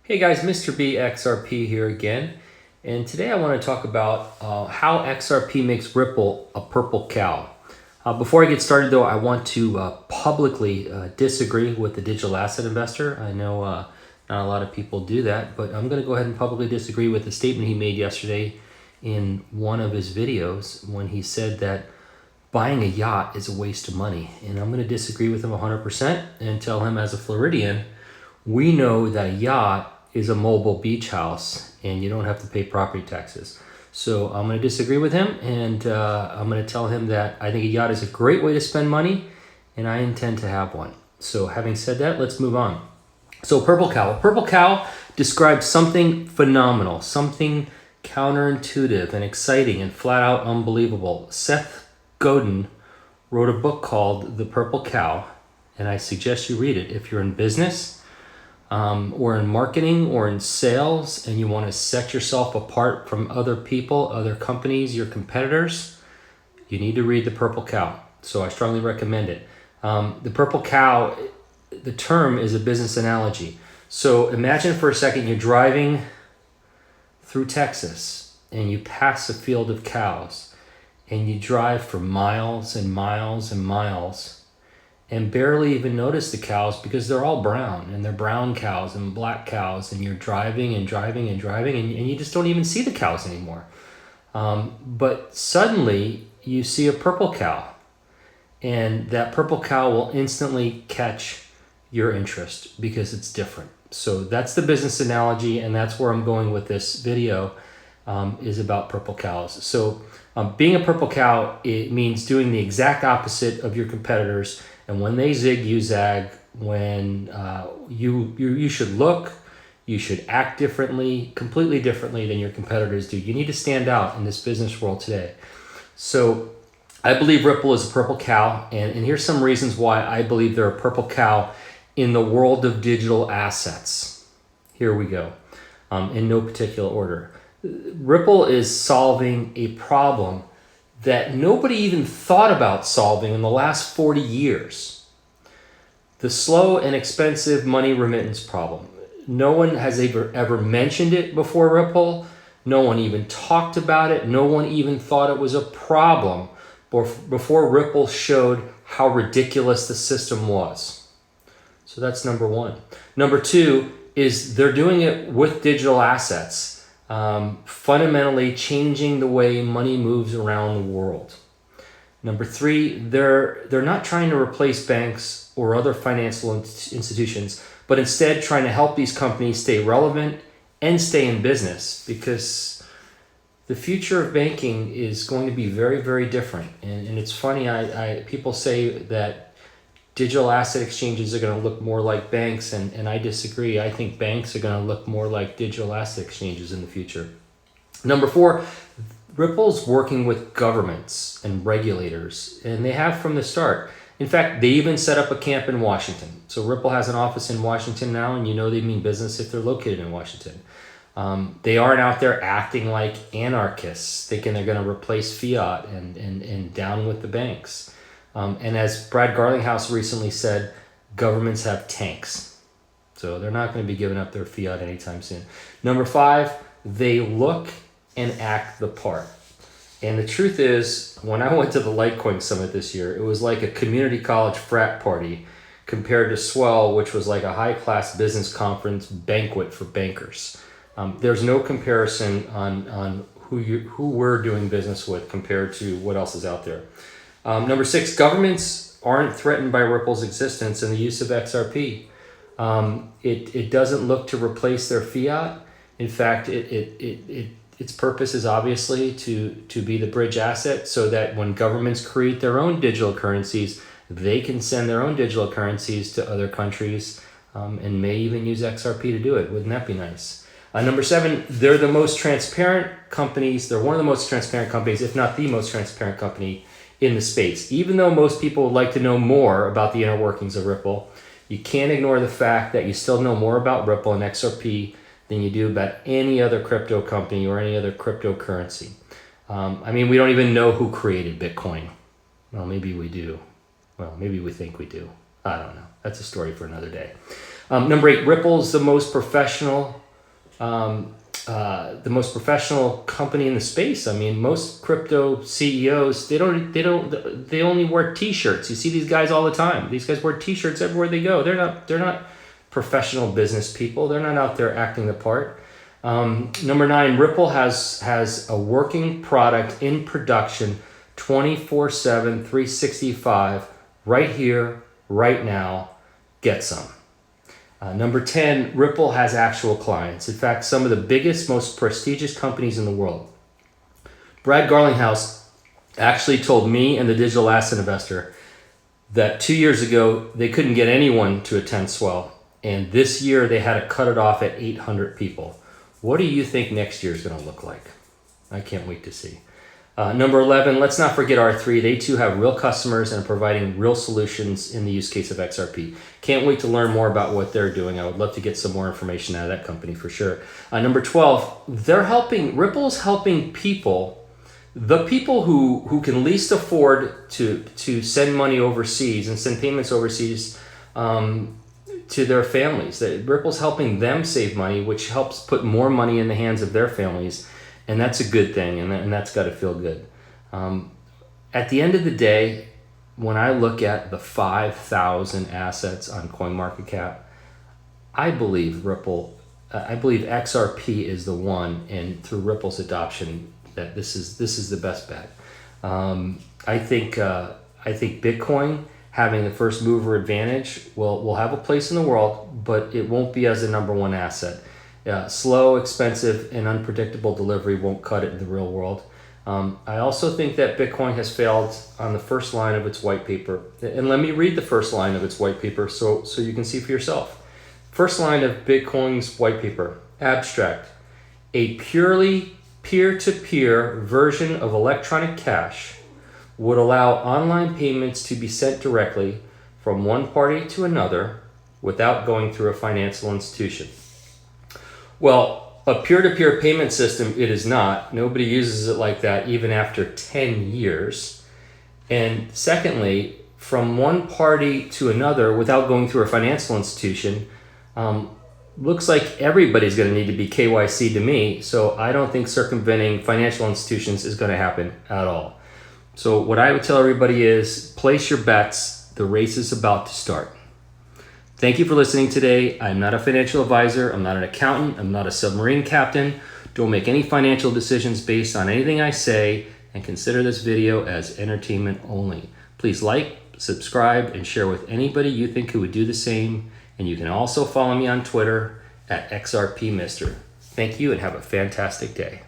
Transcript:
Hey guys, Mr. B XRP here again, and today I want to talk about how XRP makes Ripple a purple cow. Before I get started though, I want to publicly disagree with the digital asset investor. I know not a lot of people do that, but I'm going to go ahead and publicly disagree with the statement he made yesterday in one of his videos when he said that buying a yacht is a waste of money. And I'm going to disagree with him 100% and tell him, as a Floridian, we know that a yacht is a mobile beach house and you don't have to pay property taxes. So I'm going to disagree with him, and I'm going to tell him that I think a yacht is a great way to spend money and I intend to have one. So having said that, let's move on. So purple cow. Purple cow describes something phenomenal, something counterintuitive and exciting and flat out unbelievable. Seth Godin wrote a book called The Purple Cow, and I suggest you read it if you're in business or in marketing or in sales and you want to set yourself apart from other people, other companies, your competitors. You need to read The Purple Cow. So I strongly recommend it. The purple cow, the term is a business analogy. So imagine for a second you're driving through Texas and you pass a field of cows and you drive for miles and miles and miles and barely even notice the cows because they're all brown, and they're brown cows and black cows, and you're driving and driving and driving and you just don't even see the cows anymore. But suddenly you see a purple cow, and that purple cow will instantly catch your interest because it's different. So that's the business analogy, and that's where I'm going with this video, is about purple cows. So being a purple cow, it means doing the exact opposite of your competitors. And when they zig, you zag. When you should look, you should act differently, completely differently than your competitors do. You need to stand out in this business world today. So I believe Ripple is a purple cow, and here's some reasons why I believe they're a purple cow in the world of digital assets. Here we go, in no particular order. Ripple is solving a problem that nobody even thought about solving in the last 40 years. The slow and expensive money remittance problem. No one has ever mentioned it before Ripple. No one even talked about it. No one even thought it was a problem before Ripple showed how ridiculous the system was. So that's number one. Number two is they're doing it with digital assets. Fundamentally changing the way money moves around the world. Number three, they're not trying to replace banks or other financial institutions, but instead trying to help these companies stay relevant and stay in business, because the future of banking is going to be very, very different. And it's funny, people say that digital asset exchanges are going to look more like banks, and I disagree. I think banks are going to look more like digital asset exchanges in the future. Number four, Ripple's working with governments and regulators, and they have from the start. In fact, they even set up a camp in Washington. So Ripple has an office in Washington now, and you know they mean business if they're located in Washington. They aren't out there acting like anarchists, thinking they're going to replace fiat and down with the banks. And as Brad Garlinghouse recently said, governments have tanks. So they're not going to be giving up their fiat anytime soon. Number five, they look and act the part. And the truth is, when I went to the Litecoin Summit this year, it was like a community college frat party compared to Swell, which was like a high-class business conference banquet for bankers. There's no comparison on who we're doing business with compared to what else is out there. Number six, governments aren't threatened by Ripple's existence and the use of XRP. It doesn't look to replace their fiat. In fact, its purpose is obviously to be the bridge asset, so that when governments create their own digital currencies, they can send their own digital currencies to other countries, and may even use XRP to do it. Wouldn't that be nice? Number seven, they're the most transparent companies. They're one of the most transparent companies, if not the most transparent company in the space. Even though most people would like to know more about the inner workings of Ripple, you can't ignore the fact that you still know more about Ripple and XRP than you do about any other crypto company or any other cryptocurrency. We don't even know who created Bitcoin. Well, maybe we do. Well, maybe we think we do. I don't know. That's a story for another day. Number 8, Ripple's the most professional company in the space. I mean, most crypto CEOs, they only wear t-shirts. You see these guys all the time. These guys wear t-shirts everywhere they go. They're not professional business people. They're not out there acting the part. Number 9, Ripple has a working product in production 24/7, 365, right here, right now. Get some. Number 10, Ripple has actual clients. In fact, some of the biggest, most prestigious companies in the world. Brad Garlinghouse actually told me and the digital asset investor that 2 years ago, they couldn't get anyone to attend Swell. And this year, they had to cut it off at 800 people. What do you think next year is going to look like? I can't wait to see. Number 11, let's not forget R3. They too have real customers and are providing real solutions in the use case of XRP. Can't wait to learn more about what they're doing. I would love to get some more information out of that company for sure. Number 12, Ripple's helping people, the people who can least afford to send money overseas and send payments overseas to their families. Ripple's helping them save money, which helps put more money in the hands of their families. And that's a good thing, and that's got to feel good. At the end of the day, when I look at the 5,000 assets on CoinMarketCap, I believe XRP is the one, and through Ripple's adoption, that this is the best bet. I think Bitcoin having the first mover advantage will have a place in the world, but it won't be as a number one asset. Slow, expensive, and unpredictable delivery won't cut it in the real world. I also think that Bitcoin has failed on the first line of its white paper. And let me read the first line of its white paper so you can see for yourself. First line of Bitcoin's white paper, abstract, a purely peer-to-peer version of electronic cash would allow online payments to be sent directly from one party to another without going through a financial institution. Well, a peer-to-peer payment system, it is not. Nobody uses it like that even after 10 years. And secondly, from one party to another without going through a financial institution, looks like everybody's going to need to be KYC to me. So I don't think circumventing financial institutions is going to happen at all. So what I would tell everybody is place your bets. The race is about to start. Thank you for listening today. I'm not a financial advisor. I'm not an accountant. I'm not a submarine captain. Don't make any financial decisions based on anything I say, and consider this video as entertainment only. Please like, subscribe, and share with anybody you think who would do the same. And you can also follow me on Twitter at XRPMister. Thank you and have a fantastic day.